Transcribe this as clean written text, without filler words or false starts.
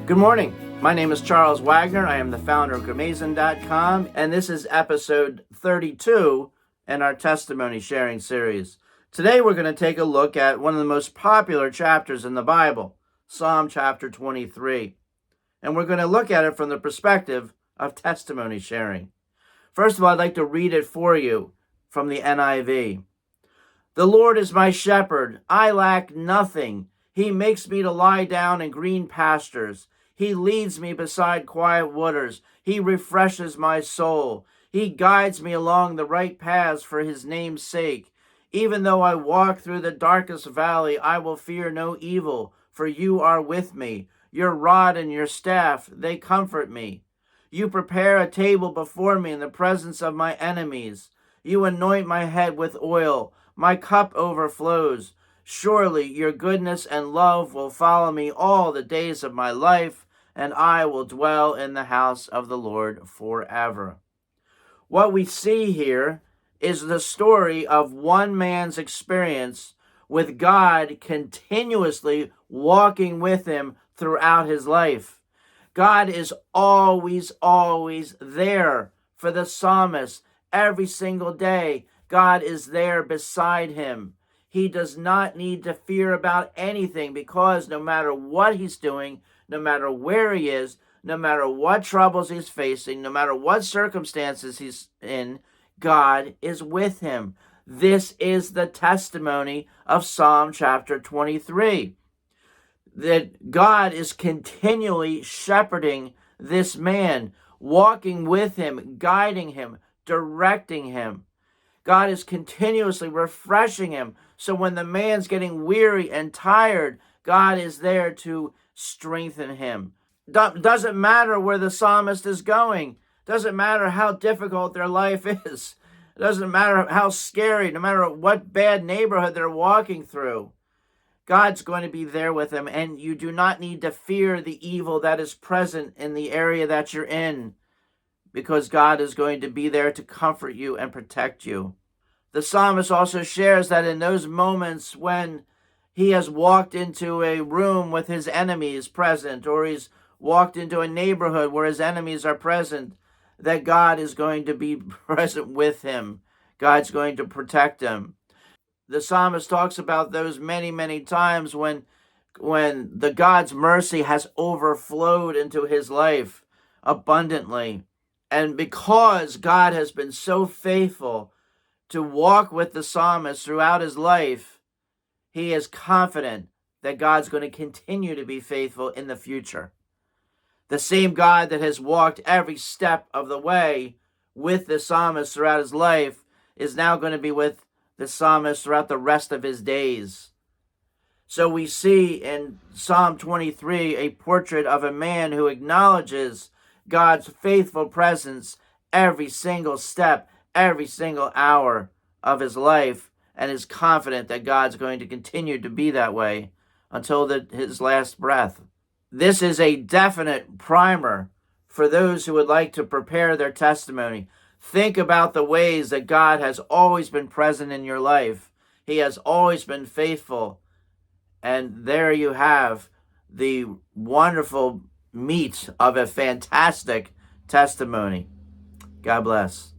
Good morning. My name is Charles Wagner. I am the founder of Gramazon.com, and this is episode 32 in our testimony sharing series. Today we're going to take a look at one of the most popular chapters in the Bible, Psalm chapter 23. And we're going to look at it from the perspective of testimony sharing. First of all, I'd like to read it for you from the NIV. The Lord is my shepherd. I lack nothing. He makes me to lie down in green pastures. He leads me beside quiet waters. He refreshes my soul. He guides me along the right paths for his name's sake. Even though I walk through the darkest valley, I will fear no evil, for you are with me. Your rod and your staff, they comfort me. You prepare a table before me in the presence of my enemies. You anoint my head with oil. My cup overflows. Surely your goodness and love will follow me all the days of my life, and I will dwell in the house of the Lord forever. What we see here is the story of one man's experience with God continuously walking with him throughout his life. God is always there for the psalmist. Every single day, God is there beside him. He does not need to fear about anything, because no matter what he's doing, no matter where he is, no matter what troubles he's facing, no matter what circumstances he's in, God is with him. This is the testimony of Psalm chapter 23. That God is continually shepherding this man, walking with him, guiding him, directing him. God is continuously refreshing him. So when the man's getting weary and tired, God is there to strengthen him. Doesn't matter where the psalmist is going. Doesn't matter how difficult their life is. It doesn't matter how scary, no matter what bad neighborhood they're walking through. God's going to be there with them, and you do not need to fear the evil that is present in the area that you're in, because God is going to be there to comfort you and protect you. The psalmist also shares that in those moments when he has walked into a room with his enemies present, or he's walked into a neighborhood where his enemies are present, that God is going to be present with him. God's going to protect him. The psalmist talks about those many times when the God's mercy has overflowed into his life abundantly. And because God has been so faithful to walk with the psalmist throughout his life, he is confident that God's going to continue to be faithful in the future. The same God that has walked every step of the way with the psalmist throughout his life is now going to be with the psalmist throughout the rest of his days. So we see in Psalm 23 a portrait of a man who acknowledges God's faithful presence every single step, every single hour of his life, and is confident that God's going to continue to be that way until his last breath. This is a definite primer for those who would like to prepare their testimony. Think about the ways that God has always been present in your life. He has always been faithful. And there you have the wonderful meat of a fantastic testimony. God bless.